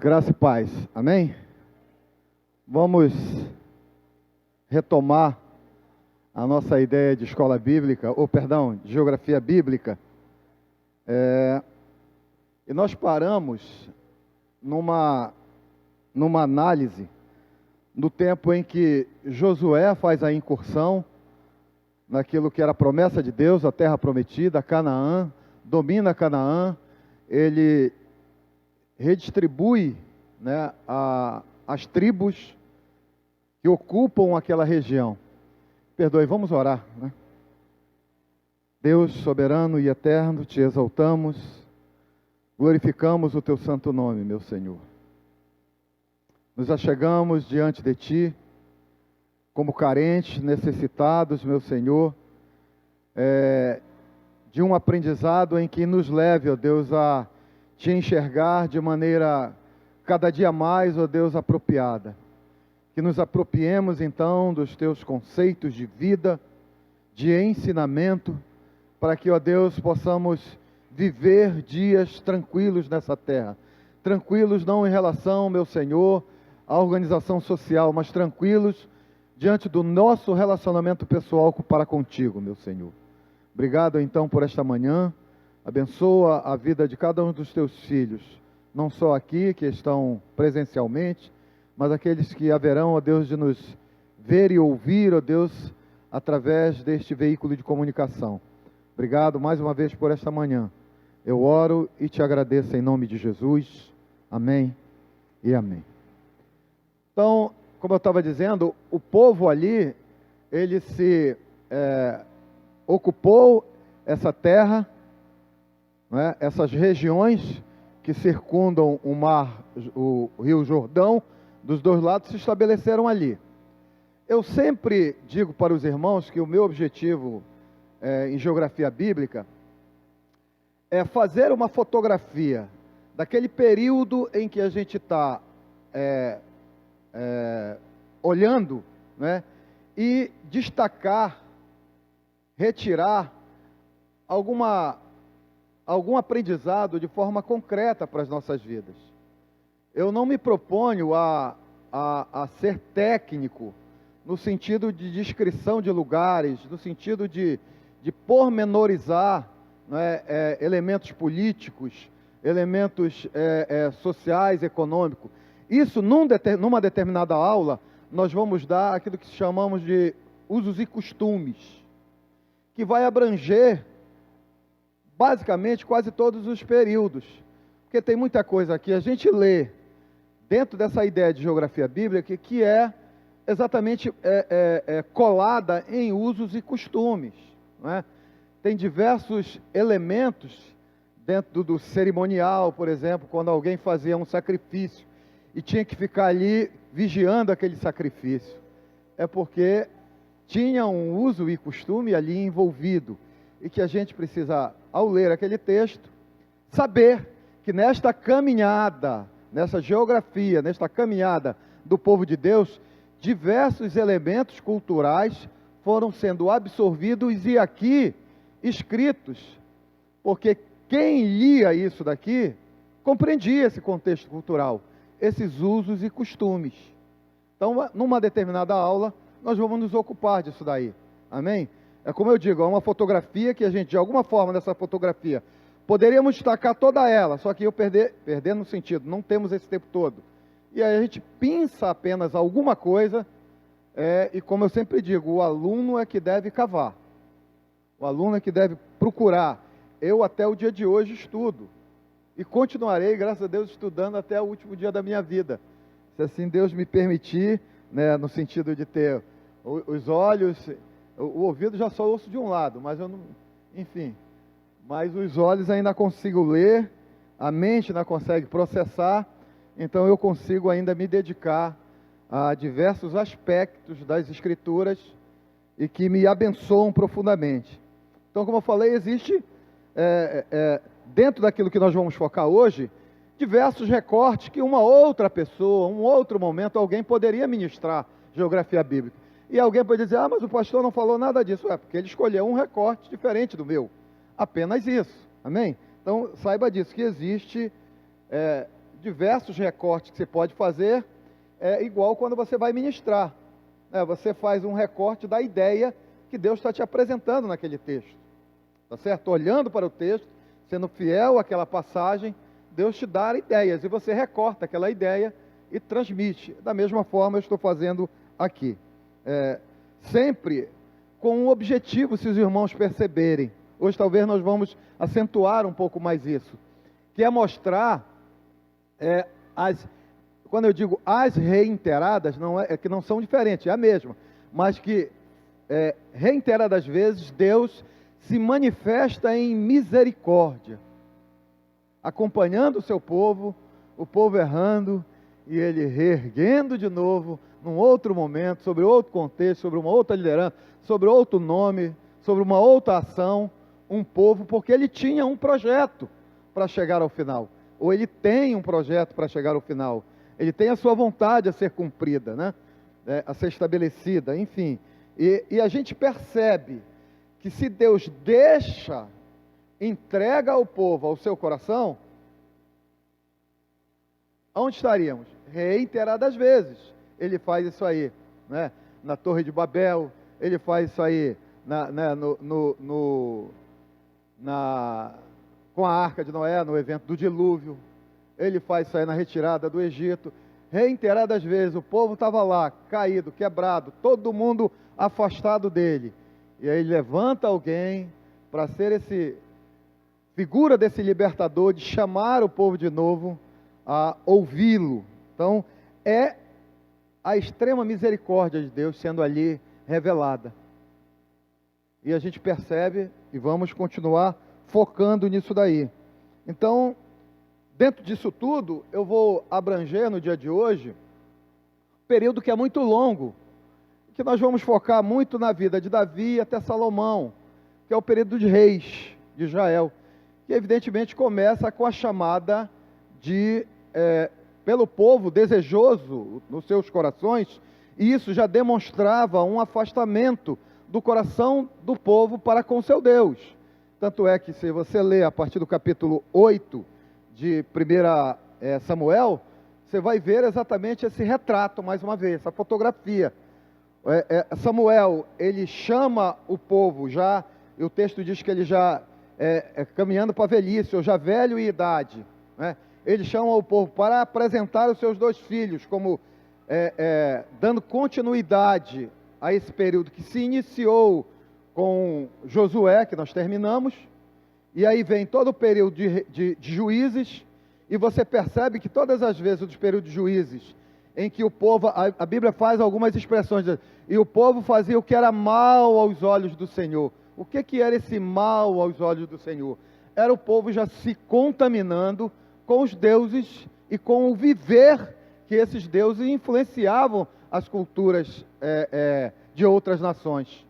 Graça e paz, amém? Vamos retomar a nossa ideia de escola bíblica, de geografia bíblica. E nós paramos numa análise no tempo em que Josué faz a incursão naquilo que era a promessa de Deus, a terra prometida, Canaã, domina Canaã, ele redistribui, né, as tribos que ocupam aquela região. Perdoe, vamos orar, né? Deus soberano e eterno, te exaltamos, glorificamos o teu santo nome, meu Senhor. Nos achegamos diante de ti, como carentes, necessitados, meu Senhor, de um aprendizado em que nos leve, ó Deus, a te enxergar de maneira cada dia mais, ó Deus, apropriada. Que nos apropriemos então dos teus conceitos de vida, de ensinamento, para que, ó Deus, possamos viver dias tranquilos nessa terra. Tranquilos não em relação, meu Senhor, à organização social, mas tranquilos diante do nosso relacionamento pessoal para contigo, meu Senhor. Obrigado então por esta manhã. Abençoa a vida de cada um dos teus filhos, não só aqui que estão presencialmente, mas aqueles que haverão, ó Deus, de nos ver e ouvir, ó Deus, através deste veículo de comunicação. Obrigado mais uma vez por esta manhã. Eu oro e te agradeço em nome de Jesus. Amém e amém. Então, como eu estava dizendo, o povo ali, ele se ocupou essa terra, né, essas regiões que circundam o mar, o Rio Jordão, dos dois lados se estabeleceram ali. Eu sempre digo para os irmãos que o meu objetivo em geografia bíblica é fazer uma fotografia daquele período em que a gente está olhando, né, e destacar, retirar algum aprendizado de forma concreta para as nossas vidas. Eu não me proponho a ser técnico no sentido de descrição de lugares, no sentido de pormenorizar, né, elementos políticos, elementos sociais, econômicos. Isso, numa determinada aula, nós vamos dar aquilo que chamamos de usos e costumes, que vai abranger basicamente quase todos os períodos, porque tem muita coisa aqui, a gente lê dentro dessa ideia de geografia bíblica que é exatamente colada em usos e costumes, não é? Tem diversos elementos dentro do cerimonial, por exemplo, quando alguém fazia um sacrifício e tinha que ficar ali vigiando aquele sacrifício, é porque tinha um uso e costume ali envolvido, e que a gente precisa, ao ler aquele texto, saber que nesta caminhada, nessa geografia, nesta caminhada do povo de Deus, diversos elementos culturais foram sendo absorvidos e aqui escritos, porque quem lia isso daqui compreendia esse contexto cultural, esses usos e costumes. Então, numa determinada aula, nós vamos nos ocupar disso daí, amém? É como eu digo, é uma fotografia que a gente, de alguma forma, nessa fotografia, poderíamos destacar toda ela, só que eu perder no sentido, não temos esse tempo todo. E aí a gente pinça apenas alguma coisa, e como eu sempre digo, o aluno é que deve cavar, o aluno é que deve procurar. Eu até o dia de hoje estudo, e continuarei, graças a Deus, estudando até o último dia da minha vida, se assim Deus me permitir, né, no sentido de ter os olhos, o ouvido já só ouço de um lado, mas eu não, enfim, mas os olhos ainda consigo ler, a mente ainda consegue processar, então eu consigo ainda me dedicar a diversos aspectos das Escrituras e que me abençoam profundamente. Então, como eu falei, existe, dentro daquilo que nós vamos focar hoje, diversos recortes que uma outra pessoa, um outro momento, alguém poderia ministrar geografia bíblica. E alguém pode dizer, mas o pastor não falou nada disso. Porque ele escolheu um recorte diferente do meu. Apenas isso, amém? Então, saiba disso, que existe diversos recortes que você pode fazer, é igual quando você vai ministrar, né? Você faz um recorte da ideia que Deus está te apresentando naquele texto, tá certo? Olhando para o texto, sendo fiel àquela passagem, Deus te dá ideias e você recorta aquela ideia e transmite. Da mesma forma eu estou fazendo aqui, sempre com um objetivo, se os irmãos perceberem. Hoje talvez nós vamos acentuar um pouco mais isso, que é mostrar quando eu digo as reiteradas, não é que não são diferentes, é a mesma, mas que reiteradas vezes Deus se manifesta em misericórdia, acompanhando o seu povo, o povo errando, e ele reerguendo de novo, num outro momento, sobre outro contexto, sobre uma outra liderança, sobre outro nome, sobre uma outra ação, um povo, porque ele tinha um projeto para chegar ao final, ou ele tem um projeto para chegar ao final, ele tem a sua vontade a ser cumprida, né? A ser estabelecida, enfim, e a gente percebe que se Deus entrega ao povo, ao seu coração, onde estaríamos? Reiteradas vezes, ele faz isso aí, né? Na Torre de Babel, ele faz isso aí com a Arca de Noé, no evento do dilúvio, ele faz isso aí na retirada do Egito, reiteradas vezes, o povo estava lá, caído, quebrado, todo mundo afastado dele, e aí ele levanta alguém para ser figura desse libertador, de chamar o povo de novo a ouvi-lo. Então, é a extrema misericórdia de Deus sendo ali revelada. E a gente percebe, e vamos continuar focando nisso daí. Então, dentro disso tudo, eu vou abranger no dia de hoje, um período que é muito longo, que nós vamos focar muito na vida de Davi até Salomão, que é o período de reis de Israel, que evidentemente começa com a chamada pelo povo desejoso nos seus corações, e isso já demonstrava um afastamento do coração do povo para com seu Deus. Tanto é que se você ler a partir do capítulo 8 de 1 Samuel, você vai ver exatamente esse retrato, mais uma vez, essa fotografia. Samuel, ele chama o povo já, e o texto diz que ele já caminhando para a velhice, ou já velho em idade, né? Ele chama o povo para apresentar os seus 2 filhos, como dando continuidade a esse período que se iniciou com Josué, que nós terminamos, e aí vem todo o período de juízes, e você percebe que todas as vezes dos períodos de juízes, em que o povo, a Bíblia faz algumas expressões, e o povo fazia o que era mal aos olhos do Senhor. O que era esse mal aos olhos do Senhor? Era o povo já se contaminando com os deuses e com o viver que esses deuses influenciavam as culturas de outras nações,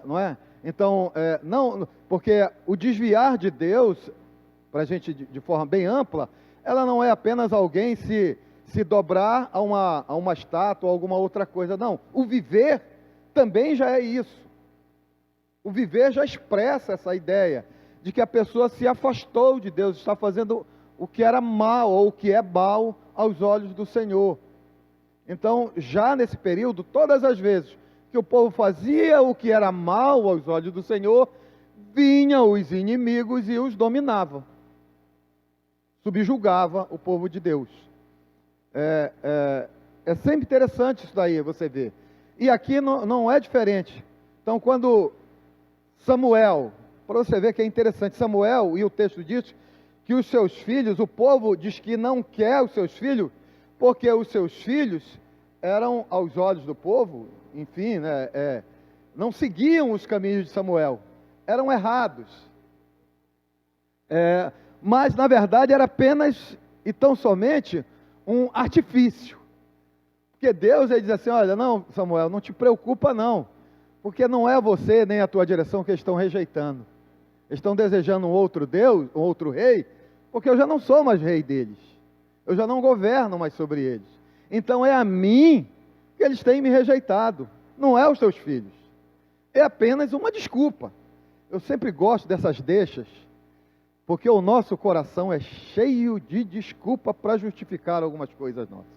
não é? Então, não, porque o desviar de Deus, para a gente de forma bem ampla, ela não é apenas alguém se dobrar a uma estátua ou alguma outra coisa, não. O viver também já é isso. O viver já expressa essa ideia de que a pessoa se afastou de Deus, está fazendo o que era mal ou o que é mal aos olhos do Senhor. Então, já nesse período, todas as vezes que o povo fazia o que era mal aos olhos do Senhor, vinham os inimigos e os dominavam, subjugava o povo de Deus. É sempre interessante isso daí, você vê. E aqui não é diferente. Então, quando Samuel, para você ver que é interessante, Samuel, e o texto diz que os seus filhos, o povo diz que não quer os seus filhos, porque os seus filhos eram, aos olhos do povo, enfim, né, não seguiam os caminhos de Samuel, eram errados. Mas, na verdade, era apenas e tão somente um artifício. Porque Deus, ele diz assim, olha, não, Samuel, não te preocupa não, porque não é você nem a tua direção que eles estão rejeitando. Eles estão desejando um outro Deus, um outro rei, porque eu já não sou mais rei deles. Eu já não governo mais sobre eles. Então é a mim que eles têm me rejeitado, não é os teus filhos. É apenas uma desculpa. Eu sempre gosto dessas deixas, Porque o nosso coração é cheio de desculpa para justificar algumas coisas nossas.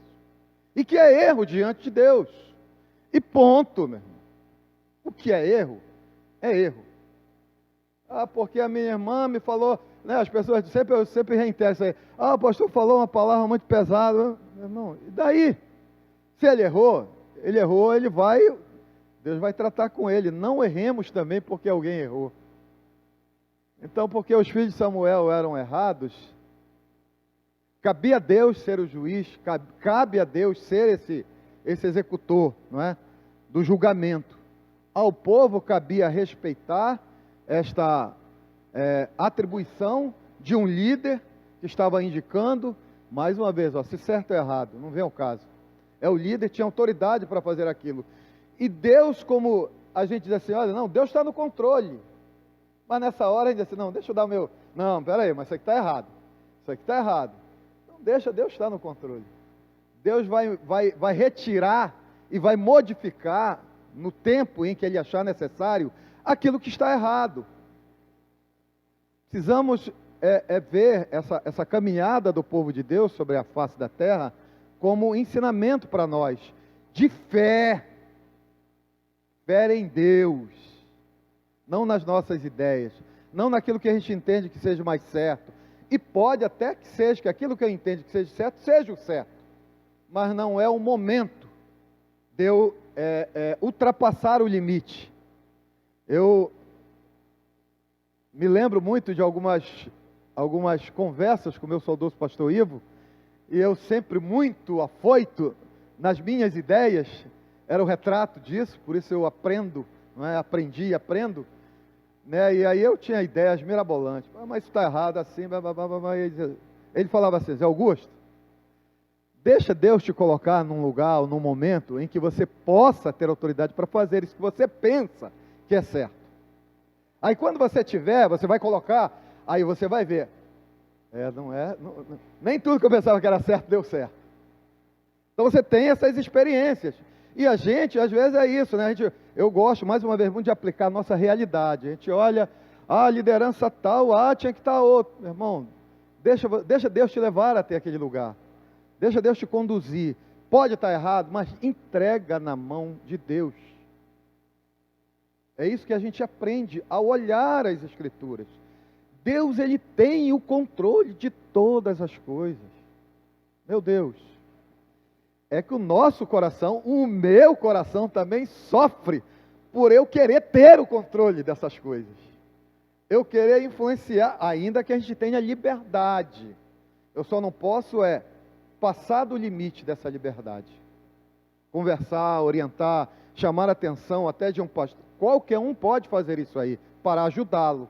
E que é erro diante de Deus. E ponto, meu irmão. O que é erro? É erro. Ah, porque a minha irmã me falou, né, as pessoas eu sempre reitero isso aí. Ah, o pastor falou uma palavra muito pesada. Meu irmão, e daí? Se ele errou, Deus vai tratar com ele. Não erremos também porque alguém errou. Então, porque os filhos de Samuel eram errados, cabia a Deus ser o juiz, cabe a Deus ser esse executor, não é? Do julgamento. Ao povo cabia respeitar esta atribuição de um líder que estava indicando, mais uma vez, ó, se certo ou errado, não vem ao caso. É o líder, tinha autoridade para fazer aquilo. E Deus, como a gente diz assim, olha, não, Deus está no controle. Mas nessa hora a gente diz assim, não, deixa eu dar o meu... Não, peraí, mas isso aqui está errado. Isso aqui está errado. Não deixa, Deus está no controle. Deus vai retirar e vai modificar no tempo em que Ele achar necessário aquilo que está errado. Precisamos ver essa caminhada do povo de Deus sobre a face da terra como ensinamento para nós, de fé. Fé em Deus, não nas nossas ideias, não naquilo que a gente entende que seja mais certo. E pode até que seja, que aquilo que eu entendo que seja certo, seja o certo. Mas não é o momento de eu ultrapassar o limite. Eu me lembro muito de algumas conversas com o meu saudoso pastor Ivo, e eu sempre muito afoito nas minhas ideias, era o retrato disso, por isso eu aprendo, não é? Aprendi e aprendo, né? E aí eu tinha ideias mirabolantes, mas isso está errado assim, ele falava assim, Zé Augusto, deixa Deus te colocar num lugar, ou num momento em que você possa ter autoridade para fazer isso que você pensa que é certo. Aí quando você tiver, você vai colocar, aí você vai ver, nem tudo que eu pensava que era certo deu certo. Então você tem essas experiências. E a gente, às vezes é isso, né? Eu gosto, mais uma vez, muito de aplicar a nossa realidade. A gente olha, a liderança tal, tinha que estar outro. Meu irmão, deixa Deus te levar até aquele lugar. Deixa Deus te conduzir. Pode estar errado, mas entrega na mão de Deus. É isso que a gente aprende ao olhar as Escrituras. Deus, Ele tem o controle de todas as coisas. Meu Deus. É que o nosso coração, o meu coração também sofre por eu querer ter o controle dessas coisas. Eu querer influenciar, ainda que a gente tenha liberdade. Eu só não posso passar do limite dessa liberdade. Conversar, orientar, chamar a atenção até de um pastor. Qualquer um pode fazer isso aí, para ajudá-lo,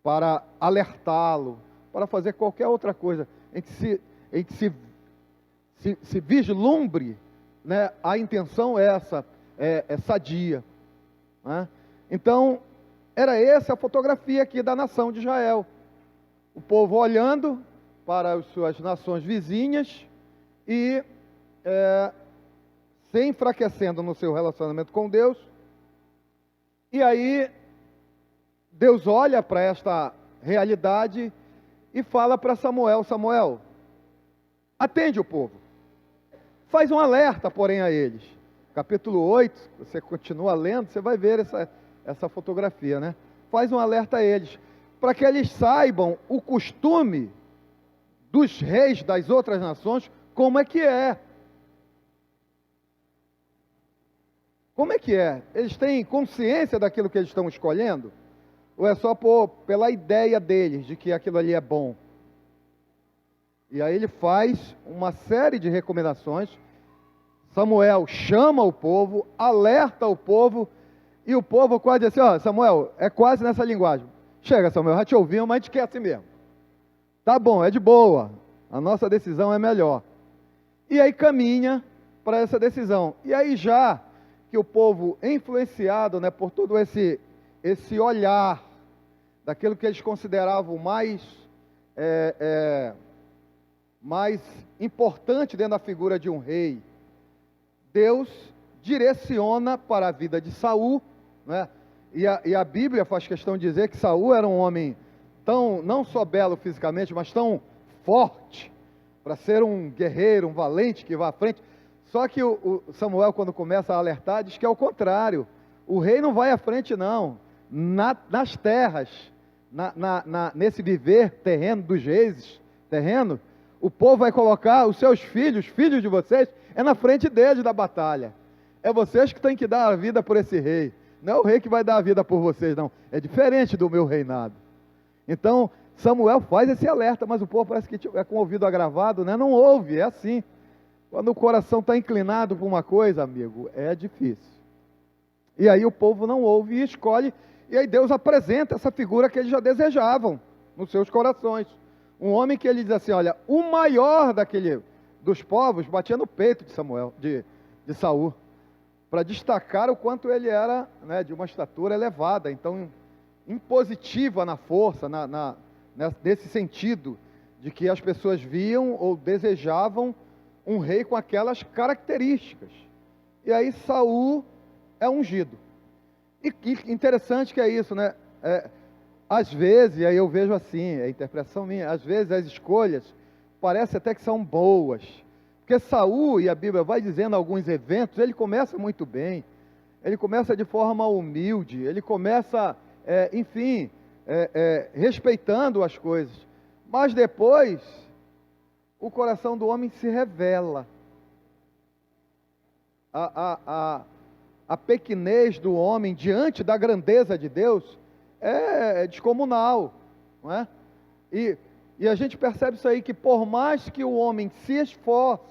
para alertá-lo, para fazer qualquer outra coisa em que se vislumbre, né, a intenção é sadia, né? Então, era essa a fotografia aqui da nação de Israel. O povo olhando para as suas nações vizinhas e se enfraquecendo no seu relacionamento com Deus. E aí, Deus olha para esta realidade e fala para Samuel, Samuel, atende o povo. Faz um alerta, porém, a eles. Capítulo 8, você continua lendo, você vai ver essa fotografia, né? Faz um alerta a eles, para que eles saibam o costume dos reis das outras nações, como é que é. Como é que é? Eles têm consciência daquilo que eles estão escolhendo? Ou é só pela ideia deles, de que aquilo ali é bom? E aí ele faz uma série de recomendações. Samuel chama o povo, alerta o povo, e o povo quase diz assim, Samuel, é quase nessa linguagem. Chega, Samuel, já te ouvimos, mas a gente quer assim mesmo. Tá bom, é de boa, a nossa decisão é melhor. E aí caminha para essa decisão. E aí já que o povo, influenciado, né, por todo esse olhar, daquilo que eles consideravam mais importante dentro da figura de um rei, Deus direciona para a vida de Saul, né? E a Bíblia faz questão de dizer que Saul era um homem tão, não só belo fisicamente, mas tão forte, para ser um guerreiro, um valente que vá à frente. Só que o Samuel, quando começa a alertar, diz que é o contrário. O rei não vai à frente, não. Nas terras, nesse viver terreno dos reis, terreno, o povo vai colocar os seus filhos, filhos de vocês, é na frente deles da batalha. É vocês que têm que dar a vida por esse rei. Não é o rei que vai dar a vida por vocês, não. É diferente do meu reinado. Então, Samuel faz esse alerta, mas o povo parece que é com o ouvido agravado, né? Não ouve, é assim. Quando o coração está inclinado para uma coisa, amigo, é difícil. E aí o povo não ouve e escolhe, e aí Deus apresenta essa figura que eles já desejavam nos seus corações. Um homem que ele diz assim, olha, o maior dos povos batia no peito de Samuel, de Saul, para destacar o quanto ele era, né, de uma estatura elevada, então impositiva na força, nesse sentido de que as pessoas viam ou desejavam um rei com aquelas características. E aí Saul é ungido. E interessante que é isso, né? Às vezes, aí eu vejo assim, é a interpretação minha, às vezes as escolhas parecem até que são boas. Porque Saul, e a Bíblia vai dizendo alguns eventos, ele começa muito bem, ele começa de forma humilde, ele começa, respeitando as coisas. Mas depois, o coração do homem se revela. A pequenez do homem diante da grandeza de Deus é descomunal, não é? E a gente percebe isso aí, que por mais que o homem se esforce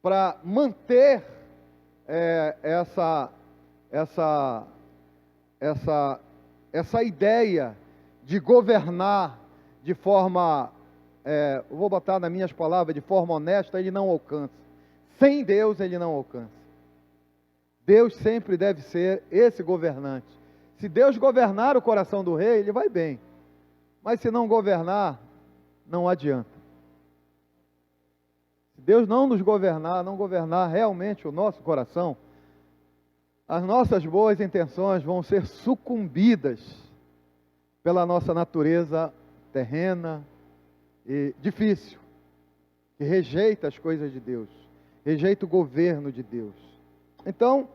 para manter essa ideia de governar de forma, vou botar nas minhas palavras, de forma honesta, ele não alcança. Sem Deus ele não alcança. Deus sempre deve ser esse governante. Se Deus governar o coração do rei, ele vai bem. Mas se não governar, não adianta. Se Deus não nos governar, não governar realmente o nosso coração, as nossas boas intenções vão ser sucumbidas pela nossa natureza terrena e difícil, que rejeita as coisas de Deus, rejeita o governo de Deus. Então,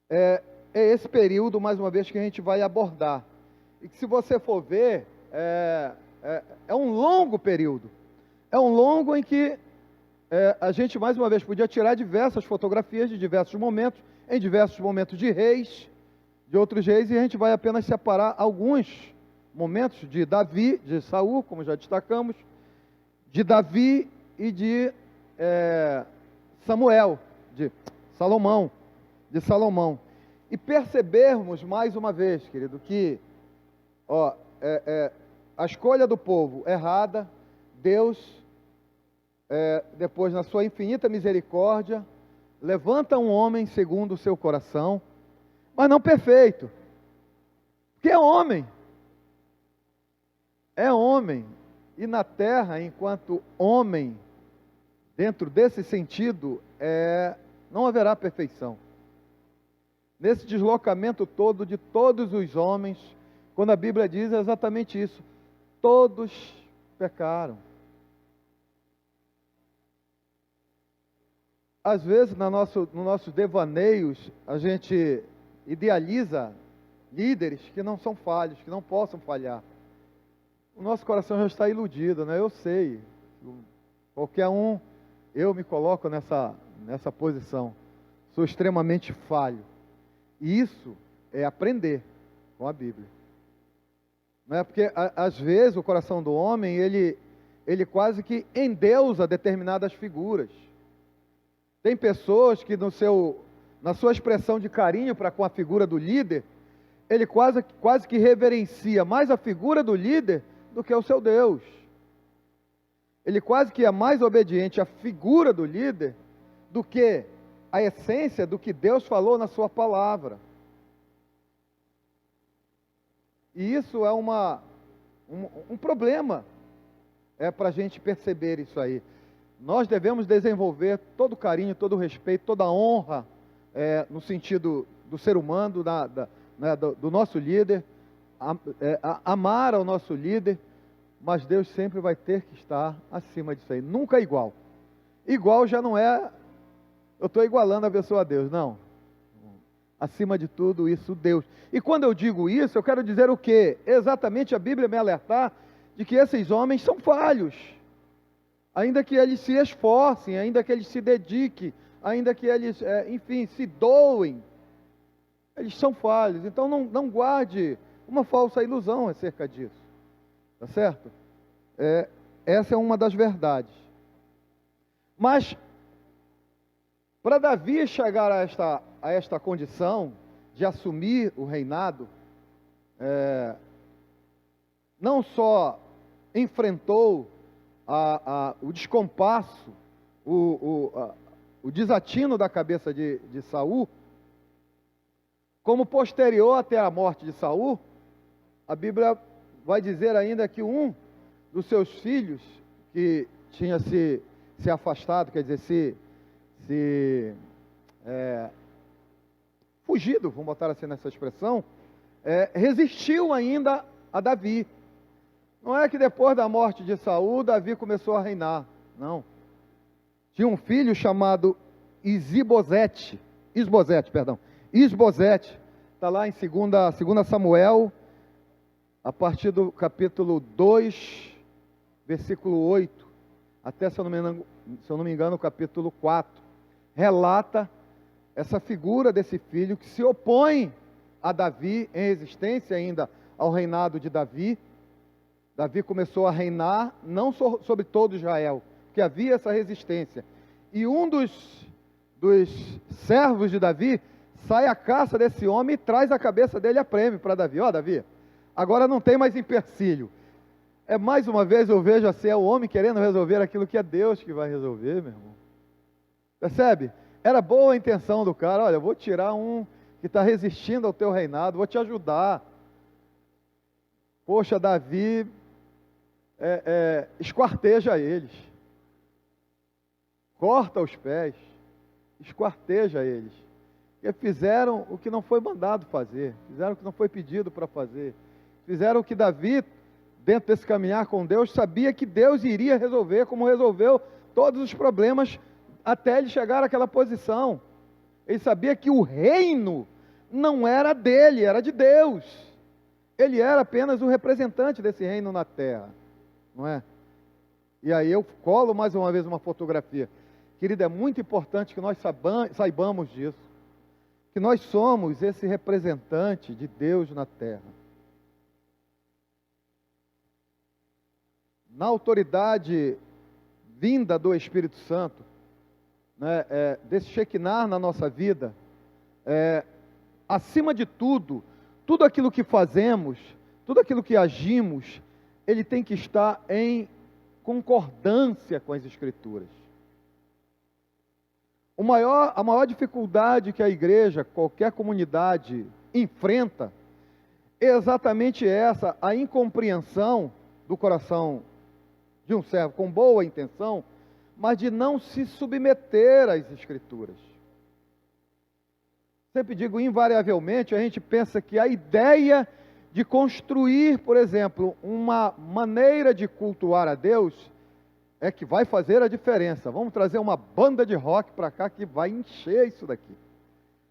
é esse período, mais uma vez, que a gente vai abordar. E que, se você for ver, é um longo período. É um longo em que a gente, mais uma vez, podia tirar diversas fotografias de diversos momentos, em diversos momentos de reis, de outros reis, e a gente vai apenas separar alguns momentos de Davi, de Saul, como já destacamos, de Davi e de Samuel, de Salomão. E percebermos mais uma vez, querido, que a escolha do povo errada, Deus, depois na sua infinita misericórdia, levanta um homem segundo o seu coração, mas não perfeito, porque é homem, e na terra, enquanto homem, dentro desse sentido, não haverá perfeição. Nesse deslocamento todo de todos os homens, quando a Bíblia diz exatamente isso, todos pecaram. Às vezes, nos nossos devaneios, a gente idealiza líderes que não são falhos, que não possam falhar. O nosso coração já está iludido, né? Eu sei, qualquer um, eu me coloco nessa posição, sou extremamente falho. E isso é aprender com a Bíblia. Não é? Porque às vezes o coração do homem, ele quase que endeusa determinadas figuras. Tem pessoas que na sua expressão de carinho para com a figura do líder, ele quase que reverencia mais a figura do líder do que o seu Deus. Ele quase que é mais obediente à figura do líder do que a essência do que Deus falou na sua palavra. E isso é um problema, para a gente perceber isso aí. Nós devemos desenvolver todo o carinho, todo o respeito, toda a honra, no sentido do ser humano, do nosso líder, amar ao nosso líder, mas Deus sempre vai ter que estar acima disso aí, nunca igual. Igual já não é, eu estou igualando a pessoa a Deus, não. Acima de tudo isso, Deus. E quando eu digo isso, eu quero dizer o quê? Exatamente a Bíblia me alertar de que esses homens são falhos. Ainda que eles se esforcem, ainda que eles se dediquem, ainda que eles, enfim, se doem, eles são falhos. Então não guarde uma falsa ilusão acerca disso. Tá certo? Essa é uma das verdades. Mas, para Davi chegar a esta condição de assumir o reinado, não só enfrentou o descompasso, o desatino da cabeça de Saul, como posterior até a morte de Saul, a Bíblia vai dizer ainda que um dos seus filhos, que tinha se afastado, quer dizer, fugido, vamos botar assim nessa expressão, resistiu ainda a Davi. Não é que depois da morte de Saul, Davi começou a reinar, não. Tinha um filho chamado Isbosete, está lá em 2 Samuel, a partir do capítulo 2, versículo 8, até, se eu não me engano, o capítulo 4, relata essa figura desse filho que se opõe a Davi, em resistência ainda ao reinado de Davi. Davi começou a reinar, não sobre todo Israel, porque havia essa resistência. E um dos servos de Davi sai à caça desse homem e traz a cabeça dele a prêmio para Davi. Ó, Davi, agora não tem mais empecilho. Mais uma vez eu vejo assim, o homem querendo resolver aquilo que é Deus que vai resolver, meu irmão. Percebe? Era boa a intenção do cara, olha, eu vou tirar um que está resistindo ao teu reinado, vou te ajudar. Poxa, Davi esquarteja eles, corta os pés, esquarteja eles. Porque fizeram o que não foi mandado fazer, fizeram o que não foi pedido para fazer, fizeram o que Davi, dentro desse caminhar com Deus, sabia que Deus iria resolver, como resolveu todos os problemas até ele chegar àquela posição. Ele sabia que o reino não era dele, era de Deus. Ele era apenas o representante desse reino na terra, não é? E aí eu colo mais uma vez uma fotografia. Querido, é muito importante que nós saibamos disso, que nós somos esse representante de Deus na terra. Na autoridade vinda do Espírito Santo, né, desse Shekinah na nossa vida, acima de tudo, tudo aquilo que fazemos, tudo aquilo que agimos, ele tem que estar em concordância com as Escrituras. A maior dificuldade que a igreja, qualquer comunidade, enfrenta, é exatamente essa, a incompreensão do coração de um servo com boa intenção, mas de não se submeter às Escrituras. Sempre digo, invariavelmente, a gente pensa que a ideia de construir, por exemplo, uma maneira de cultuar a Deus é que vai fazer a diferença. Vamos trazer uma banda de rock para cá que vai encher isso daqui.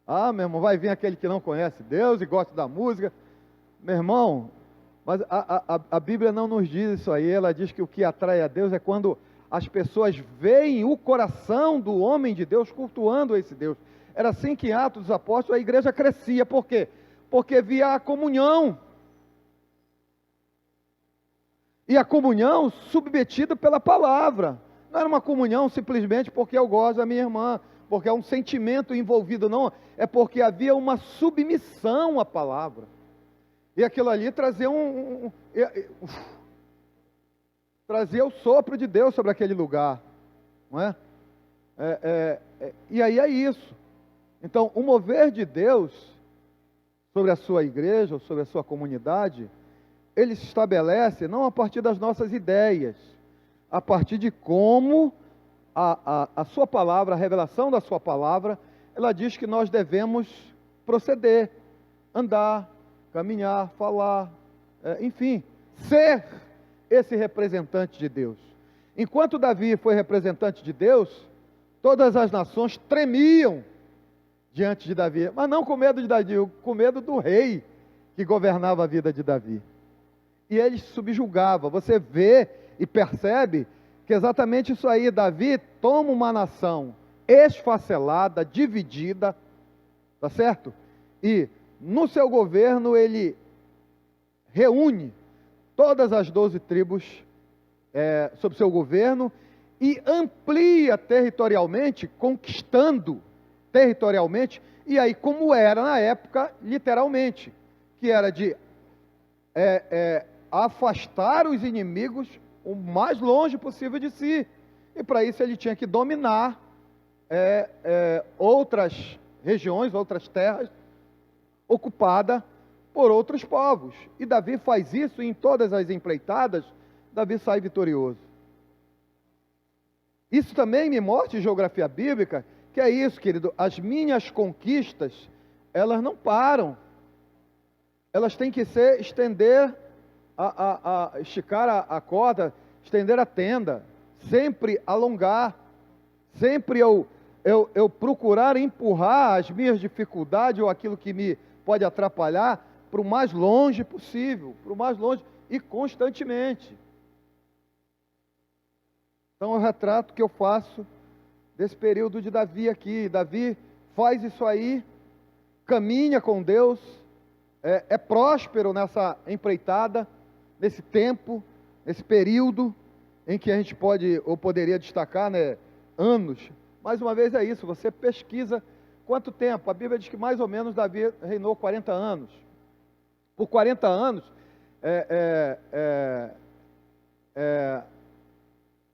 Ah, meu irmão, vai vir aquele que não conhece Deus e gosta da música. Meu irmão, mas a Bíblia não nos diz isso aí. Ela diz que o que atrai a Deus é quando as pessoas veem o coração do homem de Deus cultuando esse Deus. Era assim que em Atos dos Apóstolos a igreja crescia. Por quê? Porque via a comunhão. E a comunhão submetida pela palavra. Não era uma comunhão simplesmente porque eu gosto da minha irmã, porque é um sentimento envolvido, não. É porque havia uma submissão à palavra. E aquilo ali trazia trazia o sopro de Deus sobre aquele lugar. Não é? E aí é isso. Então, o mover de Deus sobre a sua igreja, ou sobre a sua comunidade, ele se estabelece não a partir das nossas ideias, a partir de como a sua palavra, a revelação da sua palavra, ela diz que nós devemos proceder, andar, caminhar, falar, enfim, ser esse representante de Deus. Enquanto Davi foi representante de Deus, todas as nações tremiam diante de Davi, mas não com medo de Davi, com medo do rei que governava a vida de Davi. E ele subjugava. Você vê e percebe que exatamente isso aí, Davi toma uma nação esfacelada, dividida, tá certo? E no seu governo ele reúne todas as 12 tribos sob seu governo e amplia territorialmente, conquistando territorialmente, e aí como era na época, literalmente, que era de afastar os inimigos o mais longe possível de si, e para isso ele tinha que dominar outras regiões, outras terras, ocupadas por outros povos, e Davi faz isso em todas as empreitadas, Davi sai vitorioso. Isso também me mostra em geografia bíblica, que é isso, querido, as minhas conquistas, elas não param, elas têm que estender, esticar a corda, estender a tenda, sempre alongar, sempre eu procurar empurrar as minhas dificuldades ou aquilo que me pode atrapalhar para o mais longe possível, para o mais longe e constantemente. Então é o retrato que eu faço desse período de Davi aqui. Davi faz isso aí, caminha com Deus, é próspero nessa empreitada, nesse tempo, nesse período em que a gente pode ou poderia destacar, né, anos. Mais uma vez é isso, você pesquisa quanto tempo. A Bíblia diz que mais ou menos Davi reinou 40 anos. Por 40 anos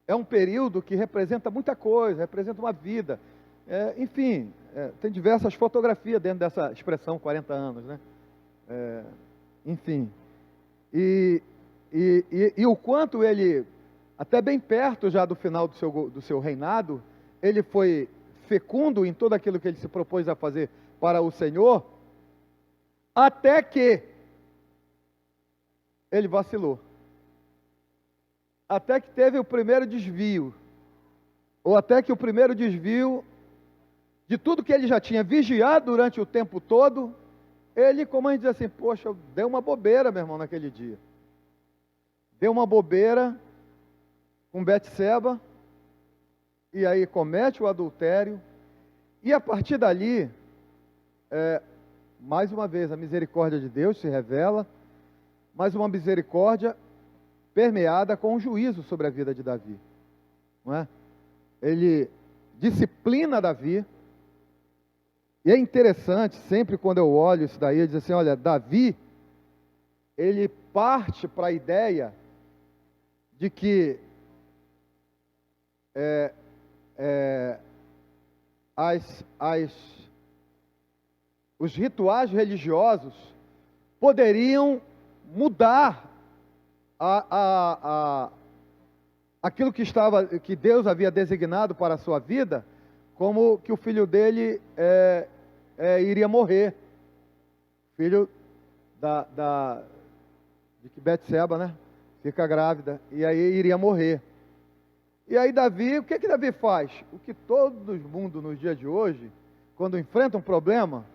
é um período que representa muita coisa, representa uma vida. Enfim, tem diversas fotografias dentro dessa expressão 40 anos, né? Enfim. E o quanto ele, até bem perto já do final do seu reinado, ele foi fecundo em tudo aquilo que ele se propôs a fazer para o Senhor, até que ele vacilou. Até que teve o primeiro desvio, ou até que o primeiro desvio de tudo que ele já tinha vigiado durante o tempo todo, ele, como a gente diz assim, poxa, eu dei uma bobeira, meu irmão, naquele dia. Deu uma bobeira com Betseba, e aí comete o adultério, e a partir dali, mais uma vez, a misericórdia de Deus se revela, mais uma misericórdia permeada com o juízo sobre a vida de Davi, não é? Ele disciplina Davi, e é interessante, sempre quando eu olho isso daí, eu digo assim, olha, Davi, ele parte para a ideia de que os rituais religiosos poderiam mudar aquilo que Deus havia designado para a sua vida, como que o filho dele iria morrer, filho de que Betseba, né, fica grávida, e aí iria morrer. E aí Davi, o que Davi faz? O que todo mundo nos dias de hoje, quando enfrenta um problema,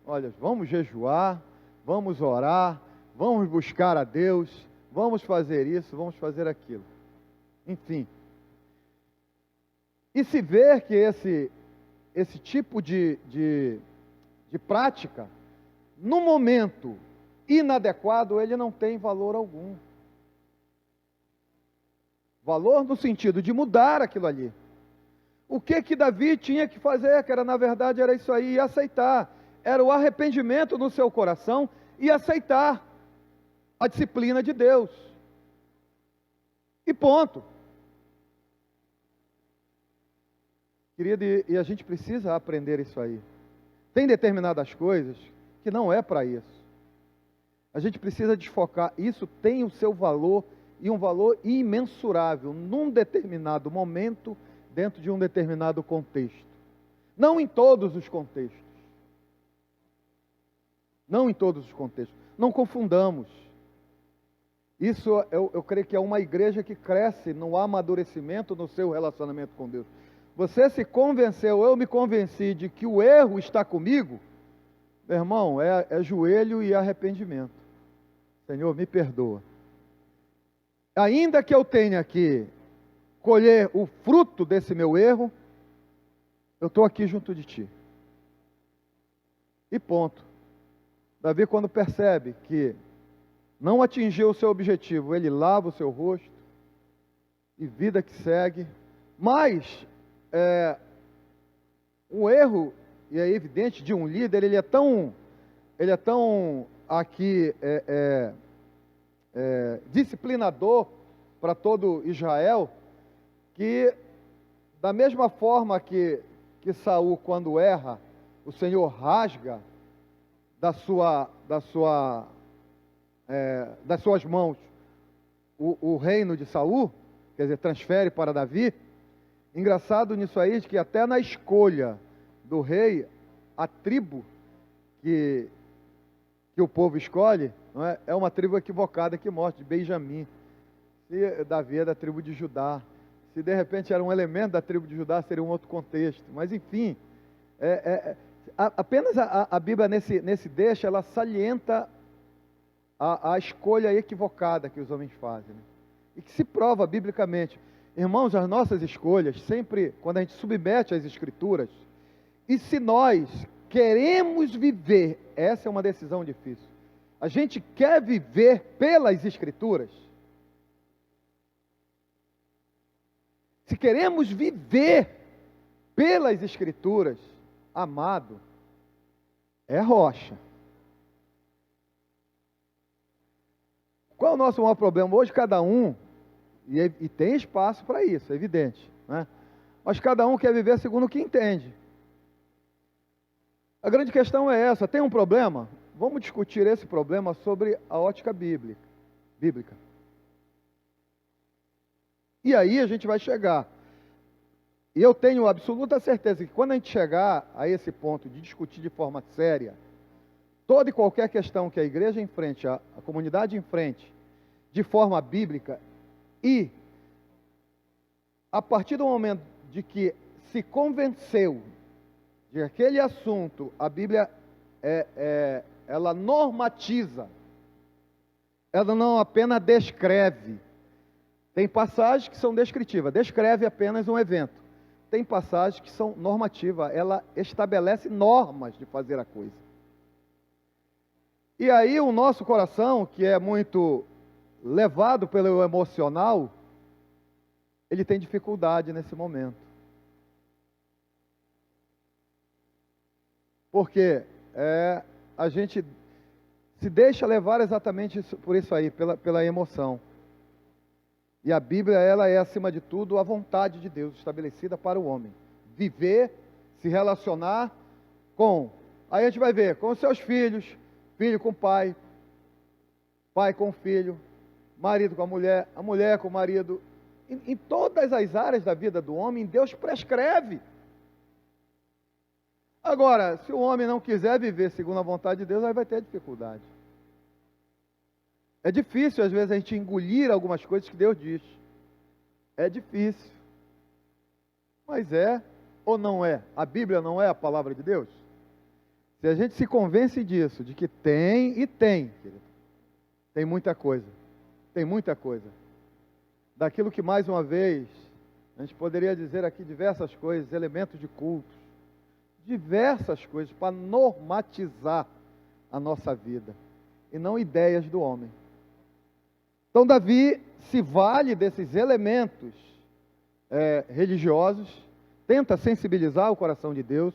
olha, vamos jejuar, vamos orar, vamos buscar a Deus, vamos fazer isso, vamos fazer aquilo. Enfim. E se vê que esse tipo de prática, no momento inadequado, ele não tem valor algum. Valor no sentido de mudar aquilo ali. O que Davi tinha que fazer, que era, na verdade, era isso aí, e aceitar. Era o arrependimento no seu coração e aceitar a disciplina de Deus. E ponto. Querido, e a gente precisa aprender isso aí. Tem determinadas coisas que não é para isso. A gente precisa desfocar. Isso tem o seu valor e um valor imensurável num determinado momento, dentro de um determinado contexto. Não em todos os contextos. Não em todos os contextos. Não confundamos. Isso eu creio que é uma igreja que cresce no amadurecimento no seu relacionamento com Deus. Você se convenceu, eu me convenci de que o erro está comigo, meu irmão, é joelho e arrependimento. Senhor, me perdoa. Ainda que eu tenha que colher o fruto desse meu erro, eu estou aqui junto de ti. E ponto. Davi, quando percebe que não atingiu o seu objetivo, ele lava o seu rosto e vida que segue. Mas o erro, e é evidente, de um líder, ele é tão aqui disciplinador para todo Israel, que da mesma forma que Saul, quando erra, o Senhor rasga das suas mãos o reino de Saul, quer dizer, transfere para Davi. Engraçado nisso aí, que até na escolha do rei, a tribo que o povo escolhe, não é uma tribo equivocada que mostra, de Benjamim. Se Davi é da tribo de Judá, se de repente era um elemento da tribo de Judá, seria um outro contexto. Mas enfim, apenas a Bíblia nesse deixa, ela salienta a escolha equivocada que os homens fazem, né? E que se prova biblicamente. Irmãos, as nossas escolhas, sempre quando a gente submete às Escrituras, e se nós queremos viver, essa é uma decisão difícil, a gente quer viver pelas Escrituras, se queremos viver pelas Escrituras, amado, é rocha. Qual é o nosso maior problema? Hoje cada um, e tem espaço para isso, é evidente, né? Mas cada um quer viver segundo o que entende. A grande questão é essa, tem um problema? Vamos discutir esse problema sobre a ótica bíblica. E aí a gente vai chegar. E eu tenho absoluta certeza que quando a gente chegar a esse ponto de discutir de forma séria, toda e qualquer questão que a igreja enfrente, a comunidade enfrente, de forma bíblica, e a partir do momento de que se convenceu de que aquele assunto, a Bíblia, ela normatiza, ela não apenas descreve. Tem passagens que são descritivas, descreve apenas um evento. Tem passagens que são normativas, ela estabelece normas de fazer a coisa. E aí o nosso coração, que é muito levado pelo emocional, ele tem dificuldade nesse momento. Porque a gente se deixa levar exatamente por isso aí, pela emoção. E a Bíblia, ela é, acima de tudo, a vontade de Deus estabelecida para o homem. Viver, se relacionar com... Aí a gente vai ver, com os seus filhos, filho com pai, pai com filho, marido com a mulher com o marido. Em todas as áreas da vida do homem, Deus prescreve. Agora, se o homem não quiser viver segundo a vontade de Deus, aí vai ter dificuldade. É difícil, às vezes, a gente engolir algumas coisas que Deus diz. É difícil. Mas é ou não é? A Bíblia não é a palavra de Deus? Se a gente se convence disso, de que tem, querido, tem muita coisa. Tem muita coisa. Daquilo que, mais uma vez, a gente poderia dizer aqui diversas coisas, elementos de cultos, diversas coisas para normatizar a nossa vida, e não ideias do homem. Então Davi se vale desses elementos religiosos, tenta sensibilizar o coração de Deus,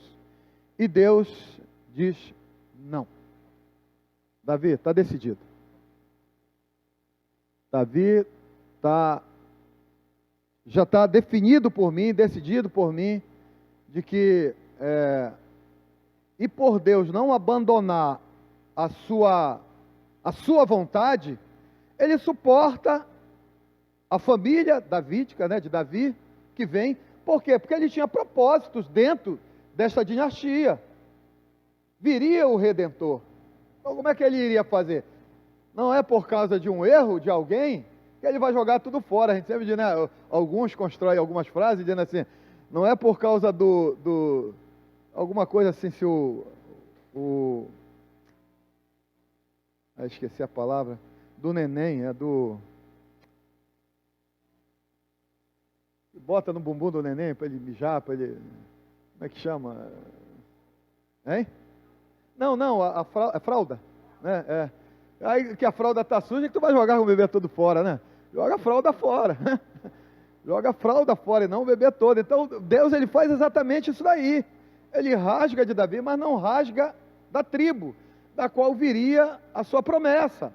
e Deus diz não. Davi, está decidido. Davi já está definido por mim, decidido por mim, de que, e por Deus não abandonar a sua vontade, ele suporta a família davídica, de Davi, que vem. Por quê? Porque ele tinha propósitos dentro desta dinastia. Viria o Redentor. Então como é que ele iria fazer? Não é por causa de um erro de alguém que ele vai jogar tudo fora. A gente sempre diz, né? Alguns constroem algumas frases dizendo assim, não é por causa alguma coisa assim, se esqueci a palavra, do neném, bota no bumbum do neném para ele mijar, para ele, como é que chama? Hein? Não, a fralda, né? Aí que a fralda está suja, que tu vai jogar com o bebê todo fora, né? Joga a fralda fora, joga a fralda fora e não o bebê todo. Então Deus, ele faz exatamente isso daí. Ele rasga de Davi, mas não rasga da tribo, da qual viria a sua promessa.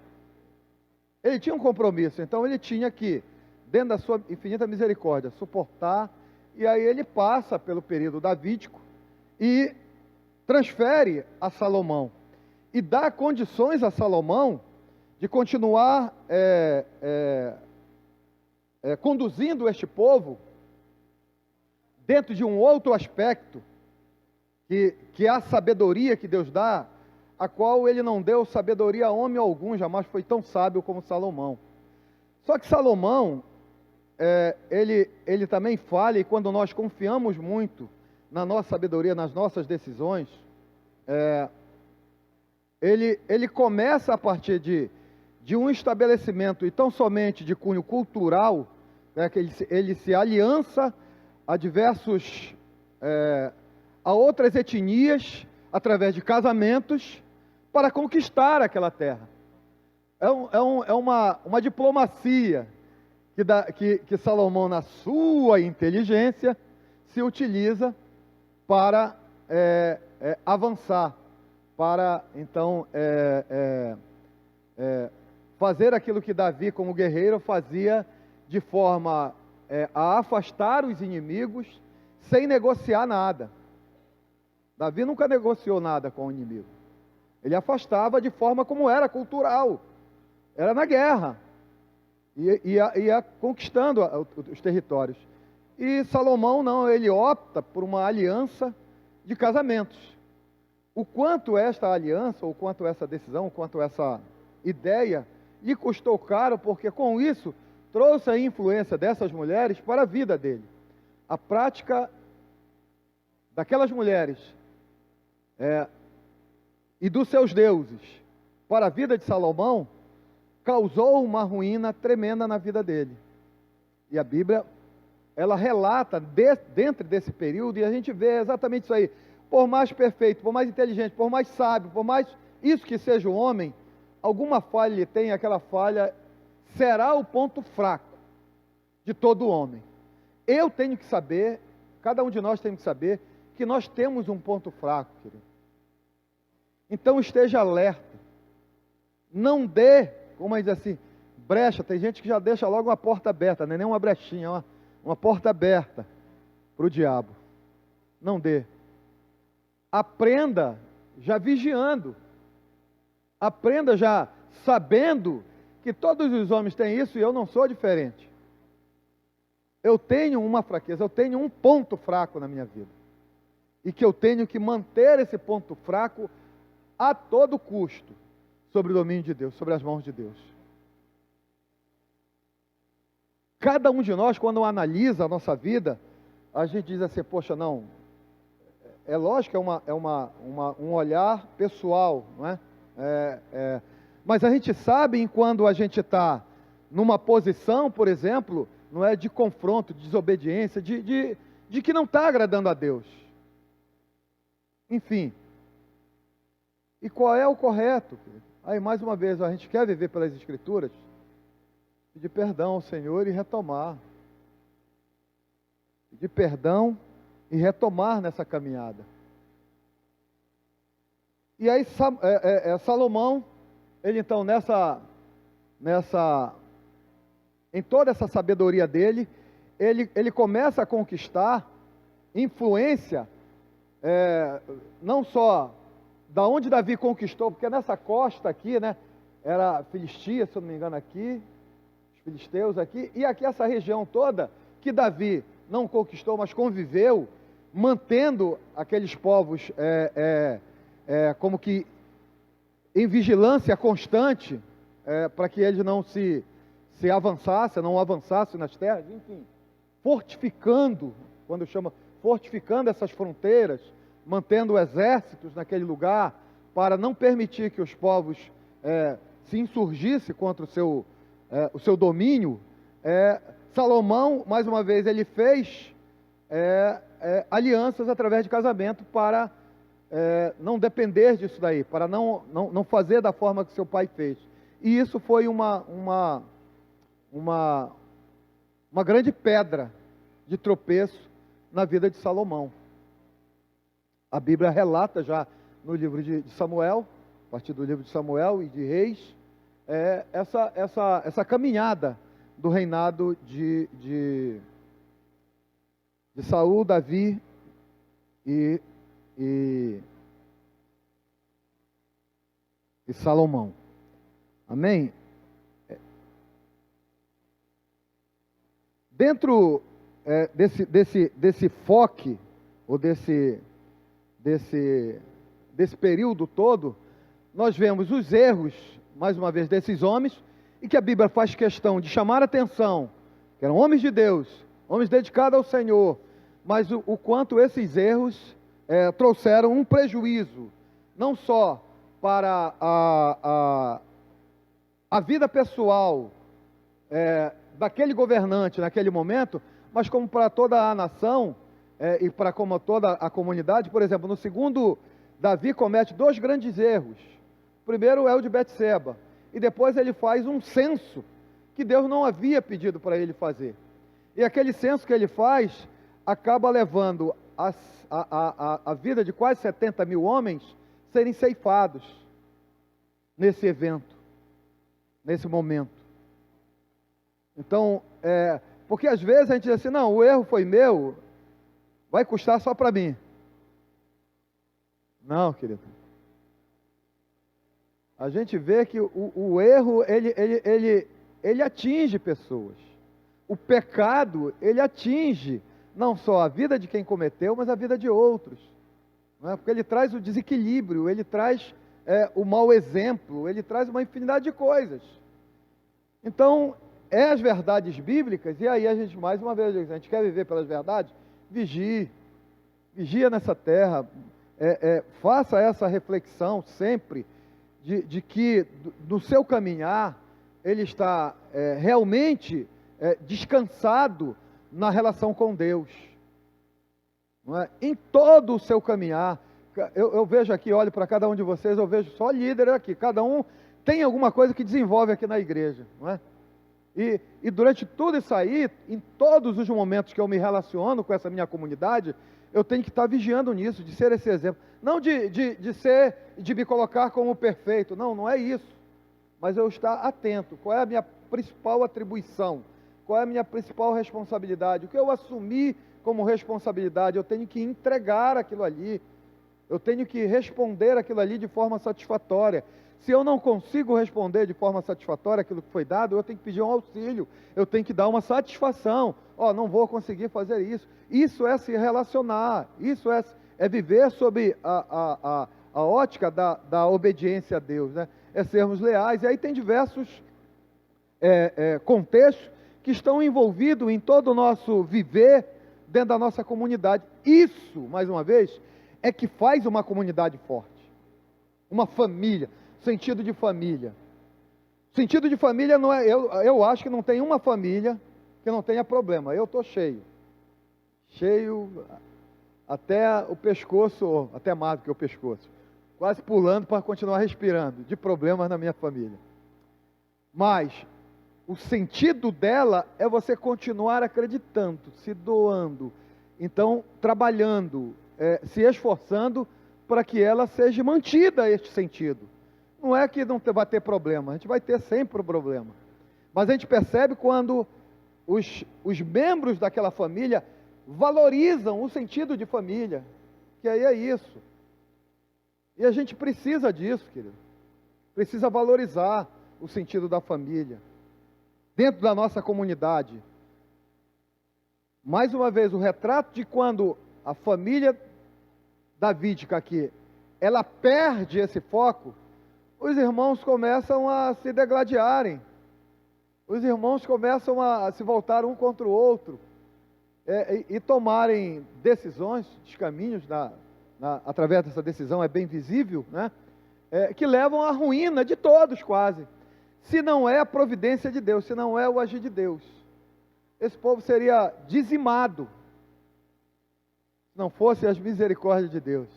Ele tinha um compromisso, então ele tinha que, dentro da sua infinita misericórdia, suportar, e aí ele passa pelo período davídico e transfere a Salomão, e dá condições a Salomão de continuar conduzindo este povo dentro de um outro aspecto, que é a sabedoria que Deus dá, a qual ele não deu sabedoria a homem algum, jamais foi tão sábio como Salomão. Só que Salomão, ele também falha, e quando nós confiamos muito na nossa sabedoria, nas nossas decisões, ele começa a partir de um estabelecimento, e tão somente de cunho cultural, né, que ele se aliança a a outras etnias, através de casamentos, para conquistar aquela terra. É uma diplomacia que Salomão, na sua inteligência, se utiliza para avançar, para então fazer aquilo que Davi, como guerreiro, fazia de forma a afastar os inimigos sem negociar nada. Davi nunca negociou nada com o inimigo. Ele afastava de forma como era cultural. Era na guerra. Ia conquistando os territórios. E Salomão não, ele opta por uma aliança de casamentos. O quanto esta aliança, o quanto essa decisão, o quanto essa ideia lhe custou caro, porque com isso trouxe a influência dessas mulheres para a vida dele. A prática daquelas mulheres e dos seus deuses para a vida de Salomão causou uma ruína tremenda na vida dele. E a Bíblia, ela relata dentro desse período, e a gente vê exatamente isso aí. Por mais perfeito, por mais inteligente, por mais sábio, por mais isso que seja o homem, alguma falha ele tem, aquela falha será o ponto fraco de todo homem. Eu tenho que saber, cada um de nós tem que saber, que nós temos um ponto fraco, querido. Então esteja alerta. Não dê, como diz assim, brecha. Tem gente que já deixa logo uma porta aberta, não é nem uma brechinha, uma porta aberta para o diabo. Não dê. Aprenda já vigiando. Aprenda já sabendo que todos os homens têm isso e eu não sou diferente. Eu tenho uma fraqueza, eu tenho um ponto fraco na minha vida. E que eu tenho que manter esse ponto fraco a todo custo, sobre o domínio de Deus, sobre as mãos de Deus. Cada um de nós, quando analisa a nossa vida, a gente diz assim, poxa, não, é lógico que é um olhar pessoal, não é? Mas a gente sabe quando a gente está numa posição, por exemplo, não é, de confronto, de desobediência, de que não está agradando a Deus. Enfim. E qual é o correto? Aí, mais uma vez, a gente quer viver pelas Escrituras, pedir perdão ao Senhor e retomar. Pedir perdão e retomar nessa caminhada. E aí, Salomão, ele então, em toda essa sabedoria dele, ele começa a conquistar influência, não só da onde Davi conquistou, porque nessa costa aqui, né, era Filistia, se eu não me engano aqui, os filisteus aqui, e aqui essa região toda, que Davi não conquistou, mas conviveu, mantendo aqueles povos como que em vigilância constante, para que eles não se avançassem, não avançassem nas terras, enfim, fortificando, quando chama, fortificando essas fronteiras, mantendo exércitos naquele lugar, para não permitir que os povos se insurgissem contra o seu domínio. Salomão, mais uma vez, ele fez alianças através de casamento para não depender disso daí, para não fazer da forma que seu pai fez. E isso foi uma grande pedra de tropeço na vida de Salomão. A Bíblia relata já no livro de Samuel, a partir do livro de Samuel e de Reis, essa caminhada do reinado de Saul, Davi e Salomão. Amém? Dentro desse foco, ou desse período todo, nós vemos os erros, mais uma vez, desses homens, e que a Bíblia faz questão de chamar a atenção, que eram homens de Deus, homens dedicados ao Senhor, mas o quanto esses erros trouxeram um prejuízo, não só para a vida pessoal daquele governante naquele momento, mas como para toda a nação e para como toda a comunidade. Por exemplo, no segundo, Davi comete 2 grandes erros. O primeiro é o de Betseba, e depois ele faz um censo que Deus não havia pedido para ele fazer. E aquele censo que ele faz acaba levando a vida de quase 70 mil homens serem ceifados nesse evento, nesse momento. Então, porque às vezes a gente diz assim, não, o erro foi meu, vai custar só para mim. Não, querido. A gente vê que o erro, ele atinge pessoas. O pecado, ele atinge não só a vida de quem cometeu, mas a vida de outros. Não é? Porque ele traz o desequilíbrio, ele traz o mau exemplo, ele traz uma infinidade de coisas. Então, as verdades bíblicas, e aí a gente, mais uma vez, a gente quer viver pelas verdades, vigia nessa terra, faça essa reflexão sempre, de que no seu caminhar, ele está realmente descansado na relação com Deus. Não é? Em todo o seu caminhar, eu vejo aqui, olho para cada um de vocês, eu vejo só líder aqui, cada um tem alguma coisa que desenvolve aqui na igreja, não é? E durante tudo isso aí, em todos os momentos que eu me relaciono com essa minha comunidade, eu tenho que estar vigiando nisso, de ser esse exemplo. Não de me colocar como perfeito, não é isso. Mas eu estar atento, qual é a minha principal atribuição, qual é a minha principal responsabilidade, o que eu assumi como responsabilidade, eu tenho que entregar aquilo ali, eu tenho que responder aquilo ali de forma satisfatória. Se eu não consigo responder de forma satisfatória aquilo que foi dado, eu tenho que pedir um auxílio, eu tenho que dar uma satisfação. Não vou conseguir fazer isso. Isso é se relacionar, isso é viver sob a ótica da obediência a Deus, né? É sermos leais. E aí tem diversos contextos que estão envolvidos em todo o nosso viver dentro da nossa comunidade. Isso, mais uma vez, é que faz uma comunidade forte, uma família. Sentido de família. Sentido de família não é... Eu acho que não tem uma família que não tenha problema. Eu estou cheio. Cheio até o pescoço, até mais do que o pescoço. Quase pulando para continuar respirando, de problemas na minha família. Mas o sentido dela é você continuar acreditando, se doando. Então, trabalhando, se esforçando para que ela seja mantida, este sentido. Não é que não vai ter problema, a gente vai ter sempre problema. Mas a gente percebe quando os membros daquela família valorizam o sentido de família, que aí é isso. E a gente precisa disso, querido. Precisa valorizar o sentido da família, dentro da nossa comunidade. Mais uma vez, o retrato de quando a família davídica aqui, ela perde esse foco, os irmãos começam a se degladiarem, os irmãos começam a se voltar um contra o outro, e tomarem decisões, descaminhos, através dessa decisão é bem visível, né? Que levam à ruína de todos quase, se não é a providência de Deus, se não é o agir de Deus. Esse povo seria dizimado, se não fosse as misericórdias de Deus.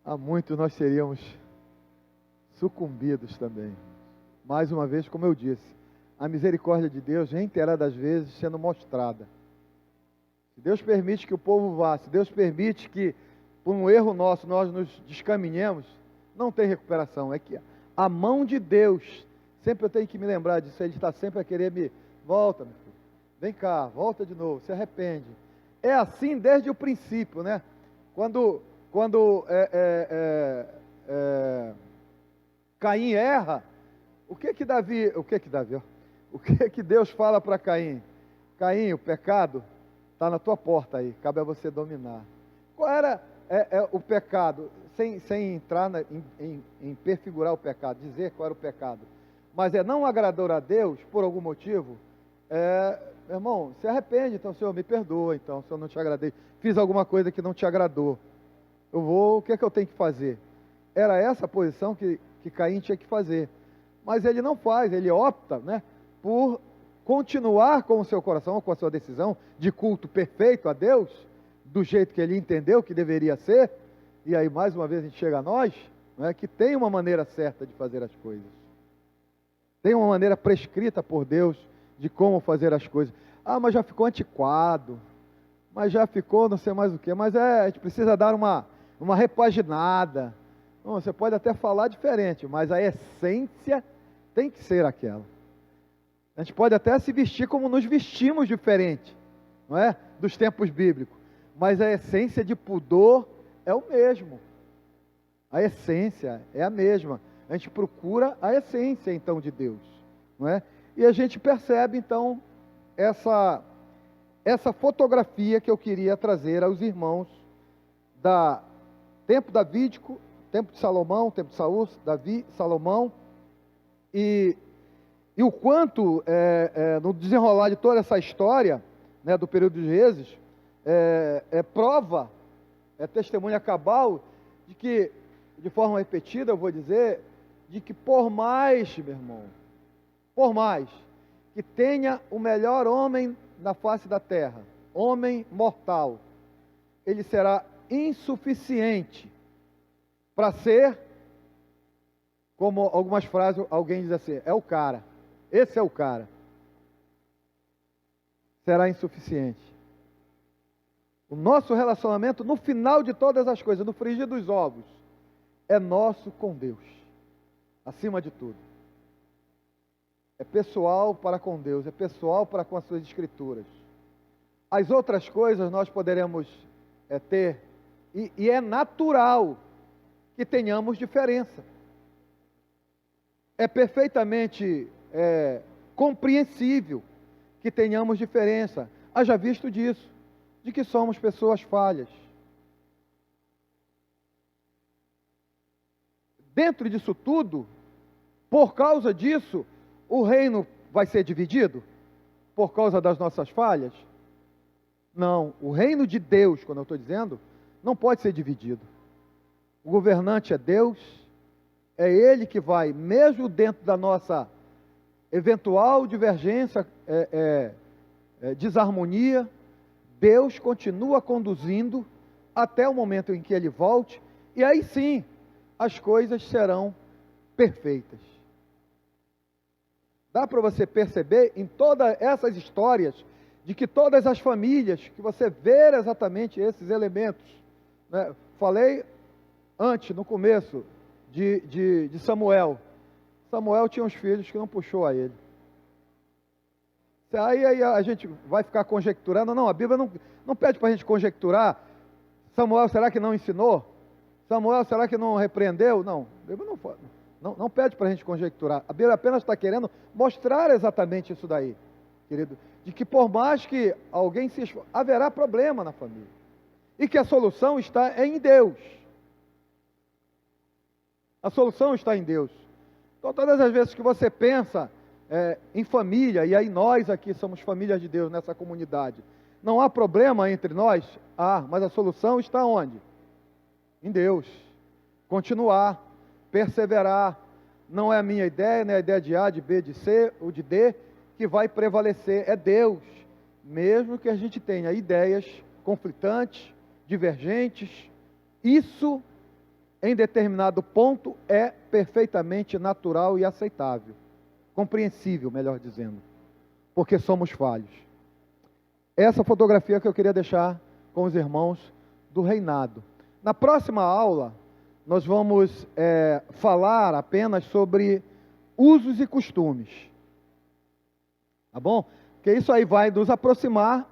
Há muito nós seríamos sucumbidos também. Mais uma vez, como eu disse, a misericórdia de Deus, reiteradas vezes, sendo mostrada. Se Deus permite que o povo vá, se Deus permite que, por um erro nosso, nós nos descaminhemos, não tem recuperação. É que a mão de Deus, sempre eu tenho que me lembrar disso, Ele está sempre a querer volta, meu filho, vem cá, volta de novo, se arrepende. É assim desde o princípio, né? Quando Caim erra, o que Deus fala para Caim? Caim, o pecado está na tua porta aí, cabe a você dominar. Qual era o pecado? Sem entrar em perfigurar o pecado, dizer qual era o pecado. Mas não agradou a Deus por algum motivo. Meu irmão, se arrepende, então, Senhor, me perdoa, então, se eu não te agradei, fiz alguma coisa que não te agradou, o que é que eu tenho que fazer? Era essa a posição que Caim tinha que fazer, mas ele não faz, ele opta, né, por continuar com o seu coração, com a sua decisão de culto perfeito a Deus, do jeito que ele entendeu que deveria ser. E aí mais uma vez a gente chega a nós, né, que tem uma maneira certa de fazer as coisas, tem uma maneira prescrita por Deus de como fazer as coisas. Mas já ficou antiquado, mas já ficou não sei mais o que, mas a gente precisa dar uma repaginada. Você pode até falar diferente, mas a essência tem que ser aquela. A gente pode até se vestir como nos vestimos diferente, não é? Dos tempos bíblicos, mas a essência de pudor é o mesmo. A essência é a mesma. A gente procura a essência então de Deus, não é? E a gente percebe então essa fotografia que eu queria trazer aos irmãos da tempo davídico, tempo de Salomão, tempo de Saul, Davi, Salomão, e o quanto no desenrolar de toda essa história, né, do período dos reis, prova, testemunha cabal de que, de forma repetida eu vou dizer, de que por mais, meu irmão, por mais que tenha o melhor homem na face da terra, homem mortal, ele será insuficiente para ser, como algumas frases, alguém diz assim, é o cara, esse é o cara, será insuficiente. O nosso relacionamento, no final de todas as coisas, no frigir dos ovos, é nosso com Deus, acima de tudo. É pessoal para com Deus, é pessoal para com as suas escrituras. As outras coisas nós poderemos ter, e é natural que tenhamos diferença. É perfeitamente compreensível que tenhamos diferença. Haja visto disso, de que somos pessoas falhas. Dentro disso tudo, por causa disso, o reino vai ser dividido? Por causa das nossas falhas? Não, o reino de Deus, quando eu estou dizendo, não pode ser dividido. O governante é Deus, é Ele que vai, mesmo dentro da nossa eventual divergência, desarmonia, Deus continua conduzindo até o momento em que Ele volte, e aí sim, as coisas serão perfeitas. Dá para você perceber em todas essas histórias, de que todas as famílias, que você vê exatamente esses elementos, né? Falei antes, no começo, de Samuel. Samuel tinha uns filhos que não puxou a ele. Aí a gente vai ficar conjecturando. Não, a Bíblia não pede para a gente conjecturar. Samuel, será que não ensinou? Samuel, será que não repreendeu? Não, a Bíblia não pede para a gente conjecturar. A Bíblia apenas está querendo mostrar exatamente isso daí, querido. De que por mais que alguém se esforce, haverá problema na família. E que a solução está em Deus. A solução está em Deus. Então, todas as vezes que você pensa em família, e aí nós aqui somos família de Deus nessa comunidade, não há problema entre nós? Mas a solução está onde? Em Deus. Continuar, perseverar. Não é a minha ideia, não é a ideia de A, de B, de C ou de D que vai prevalecer. É Deus. Mesmo que a gente tenha ideias conflitantes, divergentes, isso em determinado ponto é perfeitamente natural e aceitável. Compreensível, melhor dizendo. Porque somos falhos. Essa fotografia que eu queria deixar com os irmãos do reinado. Na próxima aula, nós vamos falar apenas sobre usos e costumes. Tá bom? Porque isso aí vai nos aproximar,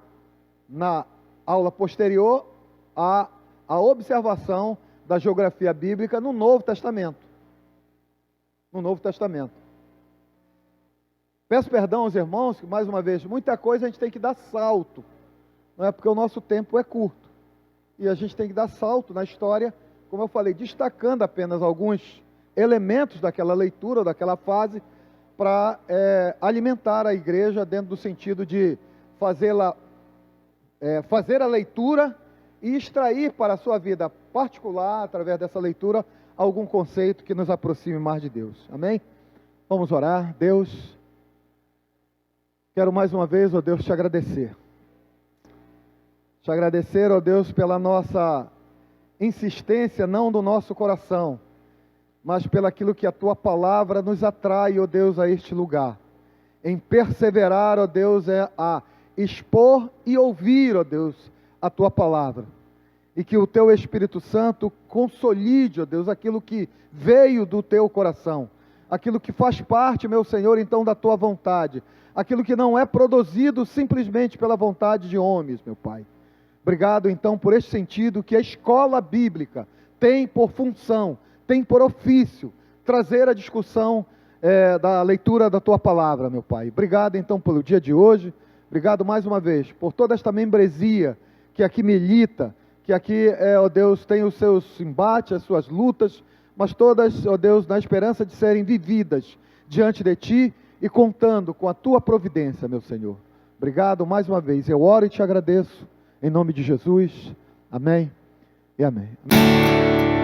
na aula posterior, a observação da geografia bíblica no Novo Testamento. No Novo Testamento. Peço perdão aos irmãos, que mais uma vez, muita coisa a gente tem que dar salto. Não é porque o nosso tempo é curto. E a gente tem que dar salto na história, como eu falei, destacando apenas alguns elementos daquela leitura, daquela fase, para alimentar a igreja dentro do sentido de fazer a leitura e extrair para a sua vida particular, através dessa leitura, algum conceito que nos aproxime mais de Deus. Amém? Vamos orar. Deus, quero mais uma vez, ó Deus, te agradecer. Te agradecer, ó Deus, pela nossa insistência, não do nosso coração, mas pelaquilo que a Tua palavra nos atrai, ó Deus, a este lugar. Em perseverar, ó Deus, a expor e ouvir, ó Deus, a Tua palavra. E que o Teu Espírito Santo consolide, ó Deus, aquilo que veio do Teu coração. Aquilo que faz parte, meu Senhor, então, da Tua vontade. Aquilo que não é produzido simplesmente pela vontade de homens, meu Pai. Obrigado, então, por esse sentido que a escola bíblica tem por função, tem por ofício, trazer a discussão da leitura da Tua palavra, meu Pai. Obrigado, então, pelo dia de hoje. Obrigado mais uma vez por toda esta membresia que aqui milita, que aqui, ó Deus, tem os seus embates, as suas lutas, mas todas, ó Deus, na esperança de serem vividas diante de Ti e contando com a Tua providência, meu Senhor. Obrigado mais uma vez. Eu oro e te agradeço, em nome de Jesus. Amém e amém. Amém.